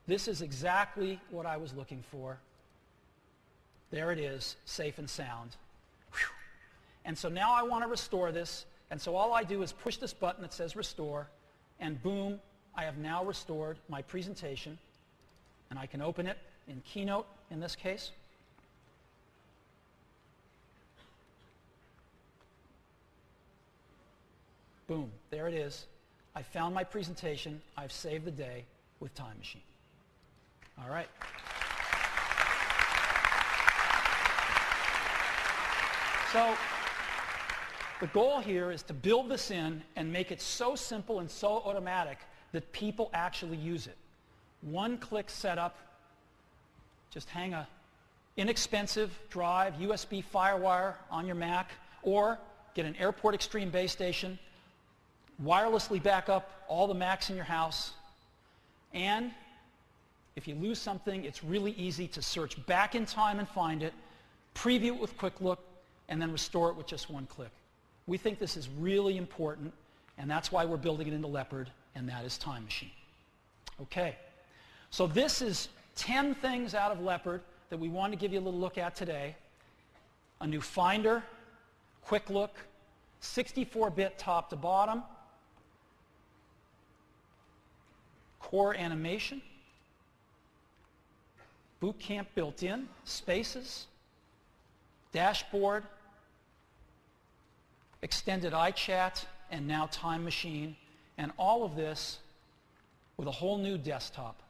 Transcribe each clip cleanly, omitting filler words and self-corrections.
This is exactly what I was looking for. There it is, safe and sound. Whew. And so now I want to restore this, and so all I do is push this button that says restore, and boom, I have now restored my presentation, and I can open it in Keynote in this case. Boom, there it is. I found my presentation. I've saved the day with Time Machine. All right. So the goal here is to build this in and make it so simple and so automatic that people actually use it. One-click setup. Just hang a inexpensive drive, USB FireWire on your Mac, or get an Airport Extreme base station, wirelessly back up all the Macs in your house, and if you lose something, it's really easy to search back in time and find it, preview it with Quick Look, and then restore it with just one click. We think this is really important, and that's why we're building it into Leopard, and that is Time Machine. Okay, so this is 10 things out of Leopard that we wanted to give you a little look at today. A new Finder, Quick Look, 64-bit top to bottom, core animation, Boot Camp built in, spaces, dashboard, extended iChat, and now Time Machine, and all of this with a whole new desktop.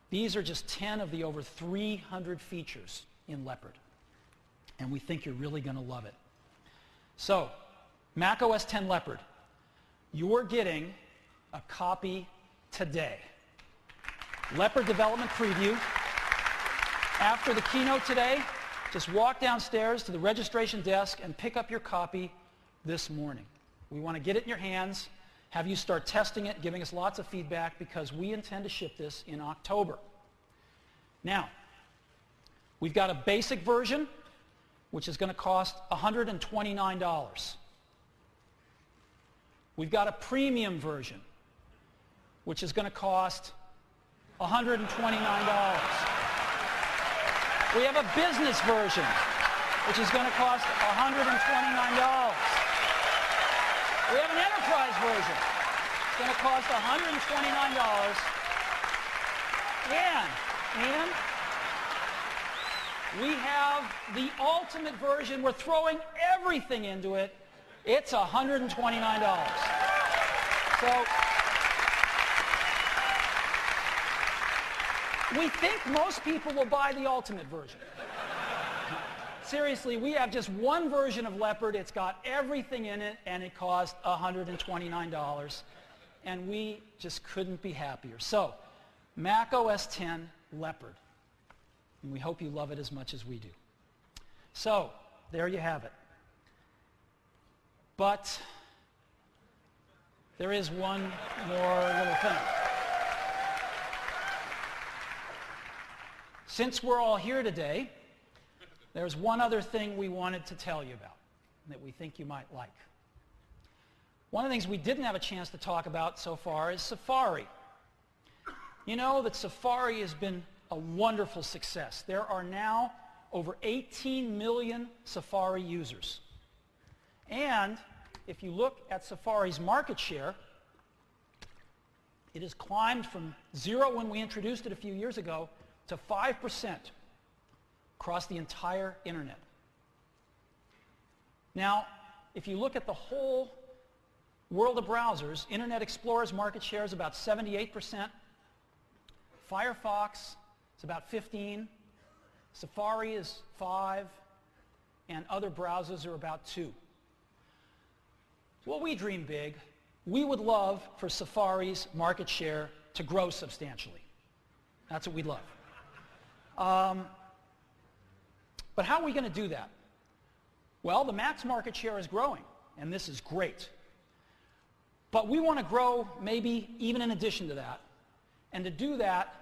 These are just 10 of the over 300 features in Leopard, and we think you're really going to love it. So, Mac OS X Leopard, you're getting a copy today. Leopard Development Preview. After the keynote today, just walk downstairs to the registration desk and pick up your copy this morning. We want to get it in your hands, have you start testing it, giving us lots of feedback, because we intend to ship this in October. Now, we've got a basic version, which is going to cost $129. We've got a premium version, which is going to cost $129. We have a business version, which is going to cost $129. We have an enterprise version. It's going to cost $129. And we have the ultimate version. We're throwing everything into it. It's $129. So we think most people will buy the ultimate version. Seriously, we have just one version of Leopard. It's got everything in it, and it cost $129. And we just couldn't be happier. So, Mac OS X Leopard. And we hope you love it as much as we do. So, there you have it. But there is one more little thing. Since we're all here today, there's one other thing we wanted to tell you about that we think you might like. One of the things we didn't have a chance to talk about so far is Safari. You know that Safari has been a wonderful success. There are now over 18 million Safari users. And if you look at Safari's market share, it has climbed from 0 when we introduced it a few years ago to 5% across the entire internet. Now, if you look at the whole world of browsers, Internet Explorer's market share is about 78%. Firefox is about 15%. Safari is 5%. And other browsers are about 2%. Well, we dream big. We would love for Safari's market share to grow substantially. That's what we'd love. But how are we going to do that? Well, the Mac's market share is growing, and this is great. But we want to grow maybe even in addition to that. And to do that,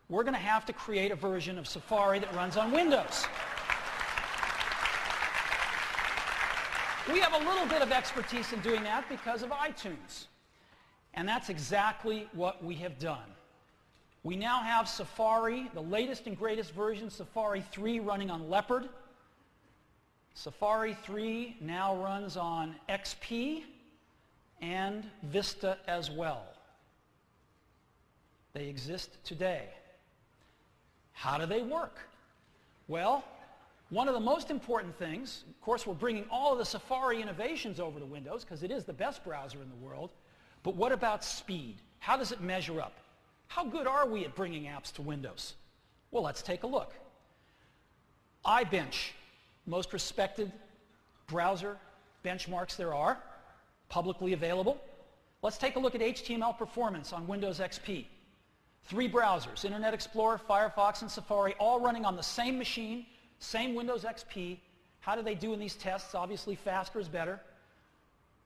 we're going to have to create a version of Safari that runs on Windows. We have a little bit of expertise in doing that because of iTunes. And that's exactly what we have done. We now have Safari, the latest and greatest version, Safari 3 running on Leopard. Safari 3 now runs on XP and Vista as well. They exist today. How do they work? Well, one of the most important things, of course, we're bringing all of the Safari innovations over to Windows because it is the best browser in the world. But what about speed? How does it measure up? How good are we at bringing apps to Windows? Well, let's take a look. iBench, most respected browser benchmarks there are, publicly available. Let's take a look at HTML performance on Windows XP. 3 browsers, Internet Explorer, Firefox, and Safari, all running on the same machine, same Windows XP. How do they do in these tests? Obviously, faster is better.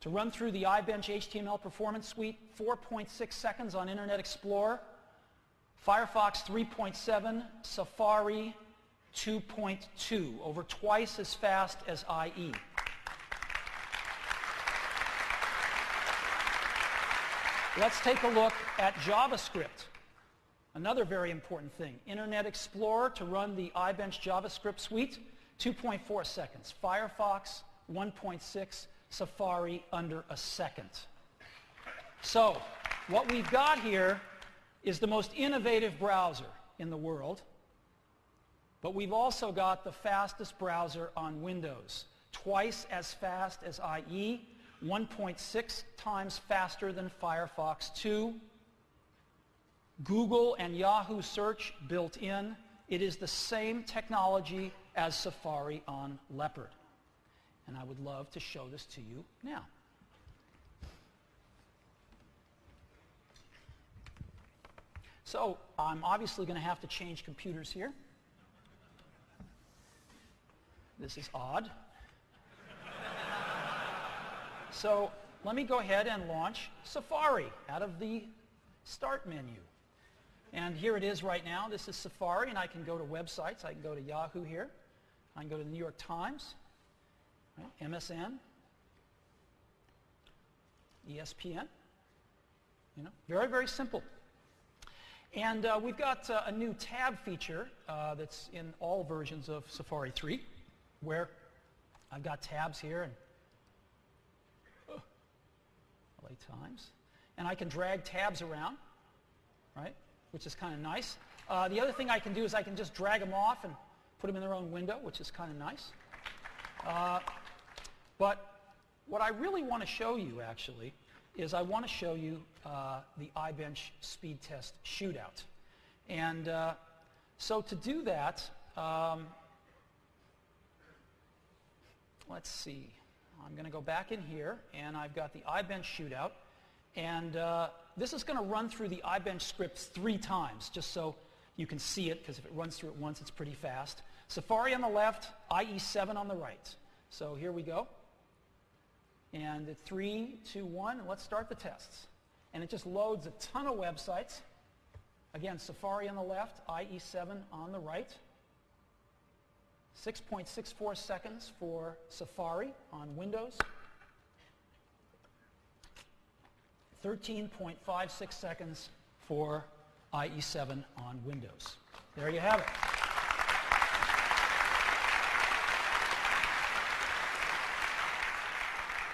To run through the iBench HTML performance suite, 4.6 seconds on Internet Explorer, Firefox 3.7, Safari 2.2, over twice as fast as IE. Let's take a look at JavaScript. Another very important thing. Internet Explorer to run the iBench JavaScript suite, 2.4 seconds. Firefox, 1.6. Safari, under a second. So, what we've got here is the most innovative browser in the world, but we've also got the fastest browser on Windows. Twice as fast as IE, 1.6 times faster than Firefox 2. Google and Yahoo search built in. It is the same technology as Safari on Leopard. And I would love to show this to you now. So I'm obviously going to have to change computers here. This is odd. So let me go ahead and launch Safari out of the Start menu. And here it is right now. This is Safari, and I can go to websites. I can go to Yahoo here. I can go to the New York Times, right? MSN, ESPN. You know, very, very simple. And we've got a new tab feature that's in all versions of Safari 3, where I've got tabs here and LA Times, and I can drag tabs around, right? Which is kind of nice. The other thing I can do is I can just drag them off and put them in their own window, which is kind of nice. But what I really want to show you, actually, is I want to show you the iBench speed test shootout. And so to do that, let's see. I'm going to go back in here, and I've got the iBench shootout. And this is going to run through the iBench scripts 3 times, just so you can see it, because if it runs through it once, it's pretty fast. Safari on the left, IE7 on the right. So here we go. And at 3, 2, 1, let's start the tests. And it just loads a ton of websites. Again, Safari on the left, IE7 on the right. 6.64 seconds for Safari on Windows. 13.56 seconds for IE7 on Windows. There you have it.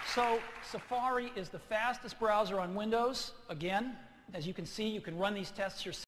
So Safari is the fastest browser on Windows. Again, as you can see, you can run these tests yourself.